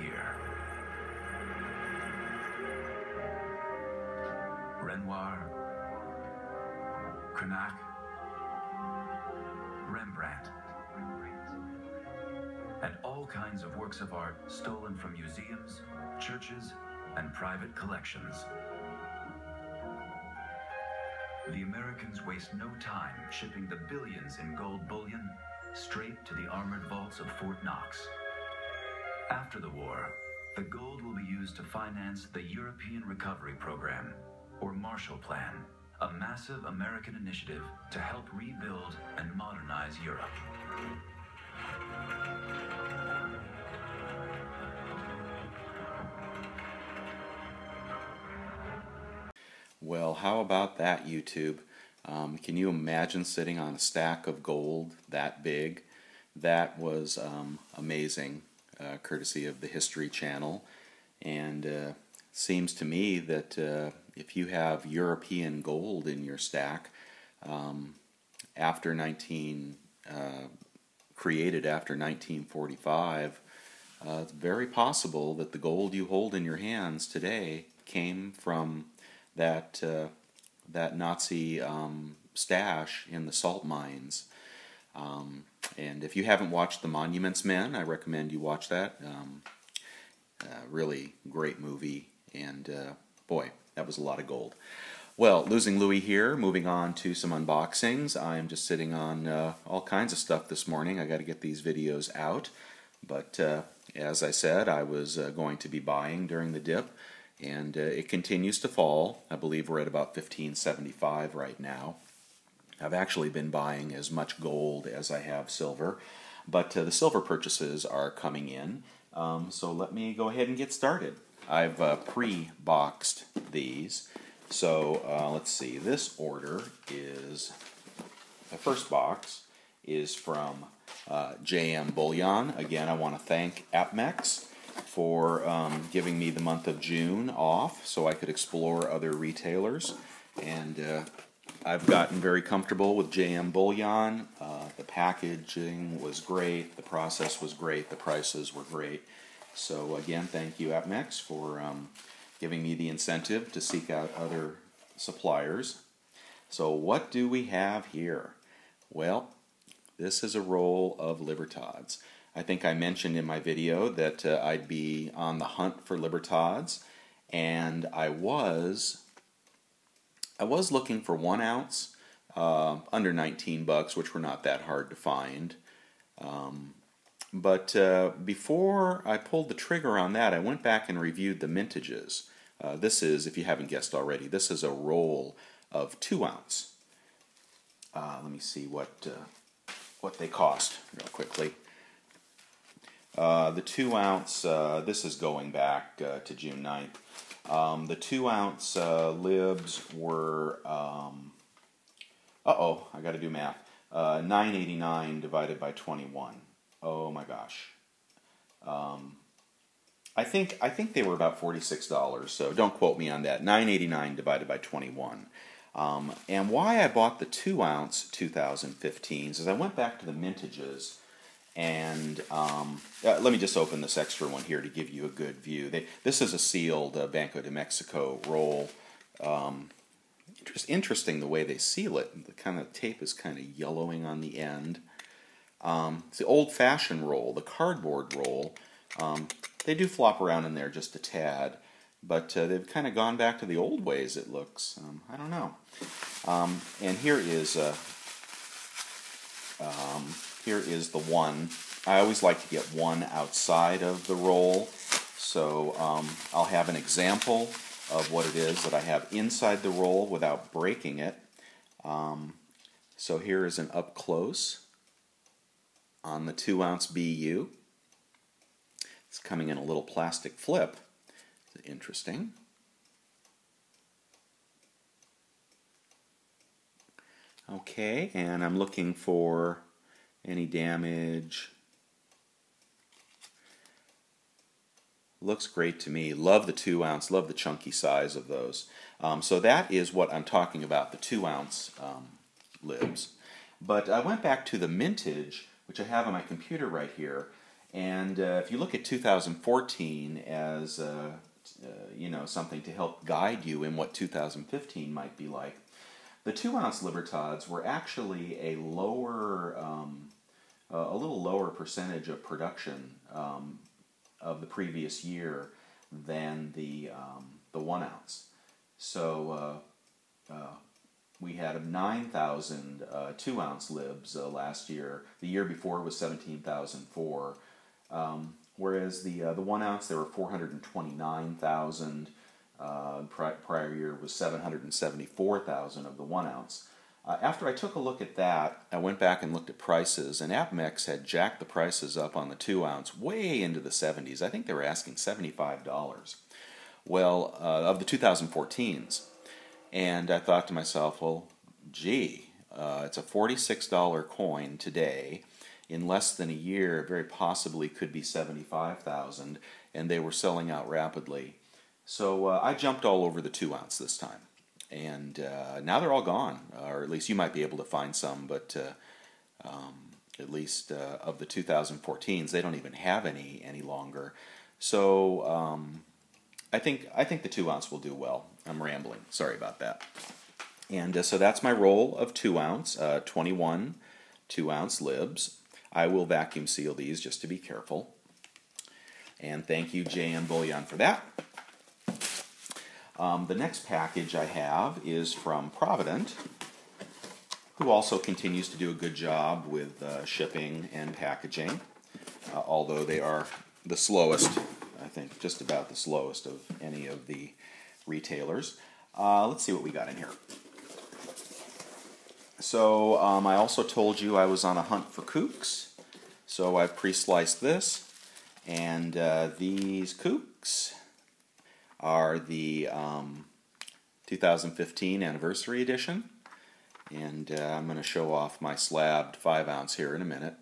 here. Renoir, Cranach, Rembrandt, and all kinds of works of art stolen from museums, churches, and private collections. The Americans waste no time shipping the billions in gold bullion straight to the armored vaults of Fort Knox. After the war, the gold will be used to finance the European Recovery Program, or Marshall Plan, a massive American initiative to help rebuild and modernize Europe. Well, how about that, YouTube? Can you imagine sitting on a stack of gold that big? That was amazing, courtesy of the History Channel. And seems to me that if you have European gold in your stack, created after 1945, it's very possible that the gold you hold in your hands today came from that Nazi stash in the salt mines. And if you haven't watched The Monuments Men, I recommend you watch that. Really great movie, and boy, that was a lot of gold. Well, Losing Louie here, moving on to some unboxings. I'm just sitting on all kinds of stuff this morning. I got to get these videos out, but as I said, I was going to be buying during the dip, and it continues to fall. I believe we're at about $15.75 right now. I've actually been buying as much gold as I have silver, but the silver purchases are coming in, so let me go ahead and get started. I've pre-boxed these, so let's see, this order is, the first box is from JM Bullion. Again, I want to thank APMEX for giving me the month of June off so I could explore other retailers, and I've gotten very comfortable with JM Bullion. The packaging was great, the process was great, the prices were great. So again, thank you APMEX for giving me the incentive to seek out other suppliers. So what do we have here? Well, this is a roll of Libertads. I think I mentioned in my video that I'd be on the hunt for Libertads, and I was looking for 1 ounce under 19 bucks, which were not that hard to find. But before I pulled the trigger on that, I went back and reviewed the mintages. This is, if you haven't guessed already, this is a roll of 2 ounce. Let me see what they cost real quickly. The 2 ounce, this is going back to June 9th. The 2 ounce Libs were, I got to do math. $9.89 divided by 21. Oh my gosh. I think they were about $46, so don't quote me on that. $9.89 divided by 21. And why I bought the 2 ounce 2015s is I went back to the mintages, and let me just open this extra one here to give you a good view. This is a sealed Banco de Mexico roll. Just interesting the way they seal it. The kind of tape is kind of yellowing on the end. It's the old-fashioned roll, the cardboard roll. They do flop around in there just a tad, but they've kind of gone back to the old ways, it looks. I don't know. And here is the one. I always like to get one outside of the roll, so I'll have an example of what it is that I have inside the roll without breaking it. So here is an up close on the 2 ounce BU. It's coming in a little plastic flip. It's interesting. Okay, and I'm looking for any damage. Looks great to me. Love the 2 ounce, love the chunky size of those. So that is what I'm talking about, the 2 ounce Libs. But I went back to the mintage, which I have on my computer right here, And if you look at 2014 as you know, something to help guide you in what 2015 might be like, the 2-ounce Libertads were actually a lower, a little lower percentage of production of the previous year than the 1-ounce. So we had 9,000 2-ounce Libs last year. The year before was 17,004. Whereas the 1-ounce, there were 429,000. Prior year was 774,000 of the 1-ounce. After I took a look at that, I went back and looked at prices, and APMEX had jacked the prices up on the 2-ounce way into the 70s. I think they were asking $75. Well, of the 2014s. And I thought to myself, well, gee, it's a $46 coin today. In less than a year, very possibly could be 75,000, and they were selling out rapidly. So I jumped all over the 2-ounce this time, and now they're all gone, or at least you might be able to find some, but at least of the 2014s, they don't even have any longer. So I think the 2-ounce will do well. I'm rambling. Sorry about that. And so that's my roll of 2-ounce, 21 2-ounce Libs. I will vacuum seal these just to be careful. And thank you, JM Bullion, for that. The next package I have is from Provident, who also continues to do a good job with shipping and packaging, although they are the slowest, I think, just about the slowest of any of the retailers. Let's see what we got in here. So I also told you I was on a hunt for Kooks, so I've pre-sliced this, and these Kooks are the 2015 anniversary edition, and I'm going to show off my slabbed 5-ounce here in a minute.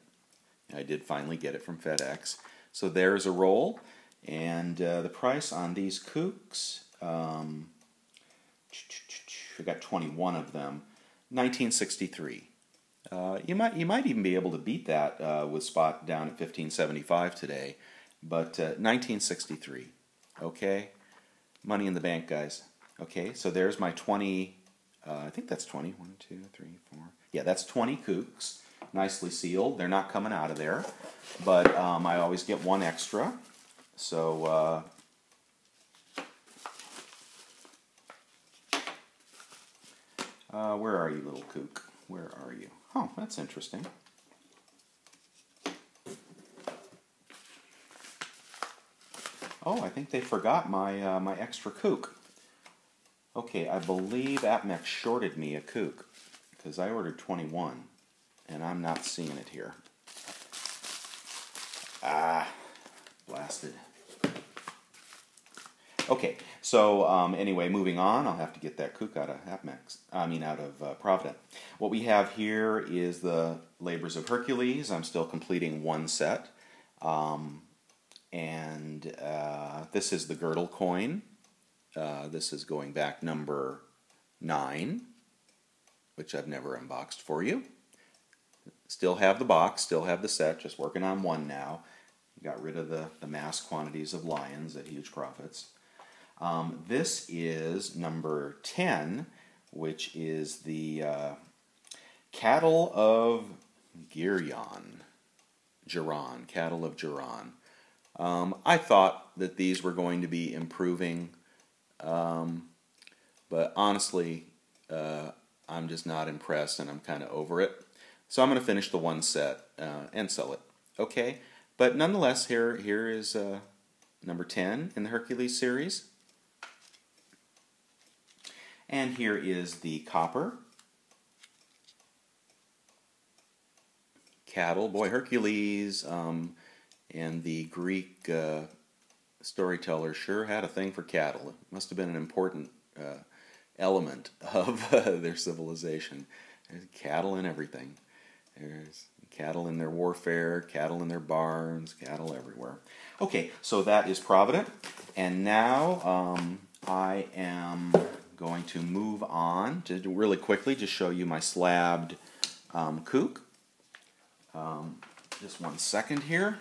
I did finally get it from FedEx. So there's a roll, and the price on these Kooks, I got 21 of them, $19.63. You might even be able to beat that with spot down at $15.75 today, but $19.63. Okay, money in the bank, guys. Okay, so there's my 20. I think that's 20. 1, 2, 3, 4. Yeah, that's 20 Kooks, nicely sealed. They're not coming out of there, but I always get one extra. So. Where are you, little Kook? Where are you? Oh, that's interesting. Oh, I think they forgot my my extra Kook. Okay, I believe APMEX shorted me a Kook because I ordered 21, and I'm not seeing it here. Ah, blasted. Okay, so anyway, moving on, I'll have to get that Kook out of APMEX. I mean, out of Provident. What we have here is the Labors of Hercules. I'm still completing one set, and this is the girdle coin. This is going back number 9, which I've never unboxed for you. Still have the box, still have the set, just working on one now. Got rid of the mass quantities of lions at huge profits. This is number 10, which is the Cattle of Geron. Cattle of Geron. I thought that these were going to be improving, but honestly, I'm just not impressed, and I'm kind of over it. So I'm going to finish the one set and sell it. Okay, but nonetheless, here is number 10 in the Hercules series. And here is the copper. Cattle, boy, Hercules and the Greek storyteller sure had a thing for cattle. It must have been an important element of their civilization. There's cattle in everything. There's cattle in their warfare, cattle in their barns, cattle everywhere. Okay, so that is Provident. And now I am going to move on to really quickly just show you my slabbed Kook. Just one second here.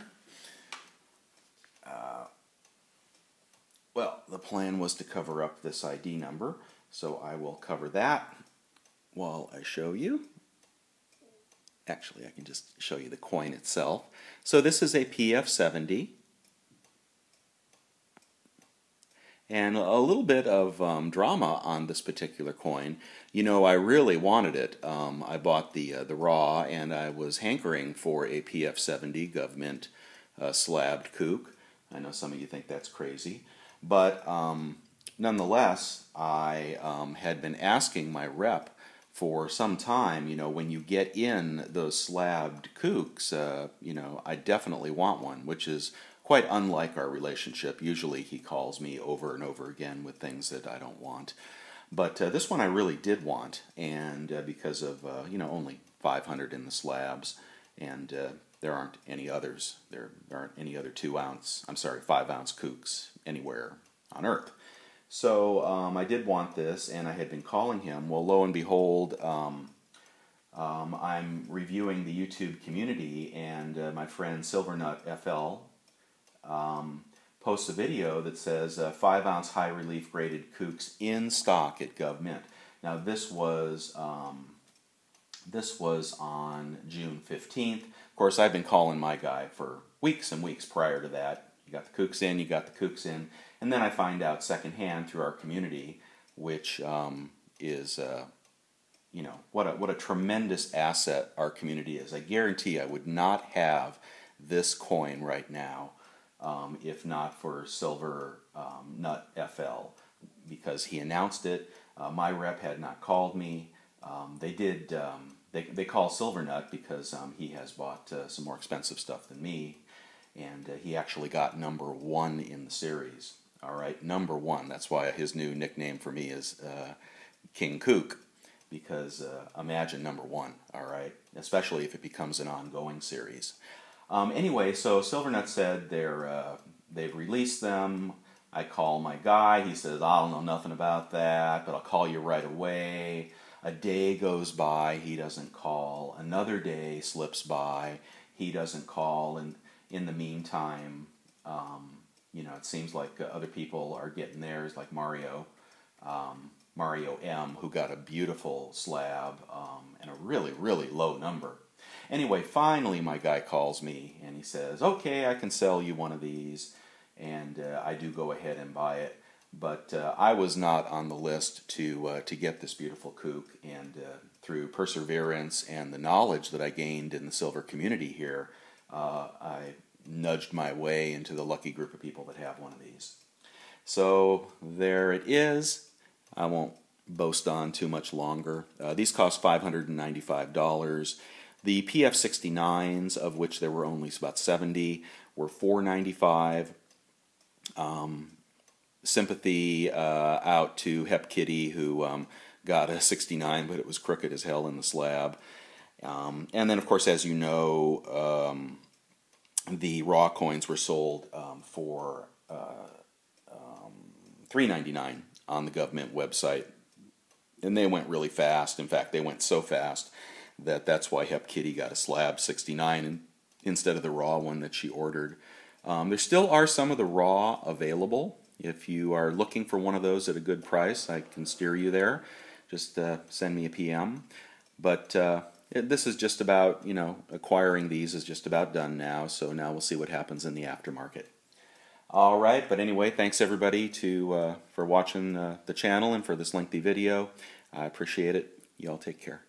Well, the plan was to cover up this ID number, so I will cover that while I show you. Actually, I can just show you the coin itself. So this is a PF70. And a little bit of drama on this particular coin. You know, I really wanted it. I bought the raw, and I was hankering for a PF70 government slabbed Kook. I know some of you think that's crazy. But nonetheless, I had been asking my rep for some time, you know, when you get in those slabbed Kooks, you know, I definitely want one, which is quite unlike our relationship. Usually he calls me over and over again with things that I don't want. But this one I really did want, and because of, you know, only 500 in the slabs, and there aren't any others. There aren't any other 5-ounce Kooks anywhere on Earth. So I did want this, and I had been calling him. Well, lo and behold, I'm reviewing the YouTube community, and my friend Silvernut FL posts a video that says 5-ounce high relief graded Kooks in stock at GovMint. Now this was on June 15th. Of course, I've been calling my guy for weeks and weeks prior to that. You got the Kooks in, you got the Kooks in, and then I find out secondhand through our community, which is you know, what a tremendous asset our community is. I guarantee I would not have this coin right now if not for Silver Nut FL, because he announced it. My rep had not called me. They did. They call Silver Nut because he has bought some more expensive stuff than me, and he actually got #1 in the series. All right, #1. That's why his new nickname for me is King Kook, because imagine #1. All right, especially if it becomes an ongoing series. Anyway, so Silvernut said they've released them. I call my guy. He says, I don't know nothing about that, but I'll call you right away. A day goes by. He doesn't call. Another day slips by. He doesn't call. And in the meantime, you know, it seems like other people are getting theirs, like Mario M, who got a beautiful slab and a really, really low number. Anyway, finally my guy calls me and he says, okay, I can sell you one of these, and I do go ahead and buy it. But I was not on the list to get this beautiful Kook, and through perseverance and the knowledge that I gained in the silver community here, I nudged my way into the lucky group of people that have one of these. So there it is. I won't boast on too much longer. These cost $595. The PF69s, of which there were only about 70, were $495. Sympathy out to Hep Kitty, who got a 69, but it was crooked as hell in the slab. And then, of course, as you know, the raw coins were sold for $3.99 on the government website, and they went really fast. In fact, they went so fast that's why Hep Kitty got a slab 69 instead of the raw one that she ordered. There still are some of the raw available. If you are looking for one of those at a good price, I can steer you there. Just send me a PM. But this is just about, you know, acquiring these is just about done now, so now we'll see what happens in the aftermarket. All right, but anyway, thanks everybody for watching the channel and for this lengthy video. I appreciate it. You all take care.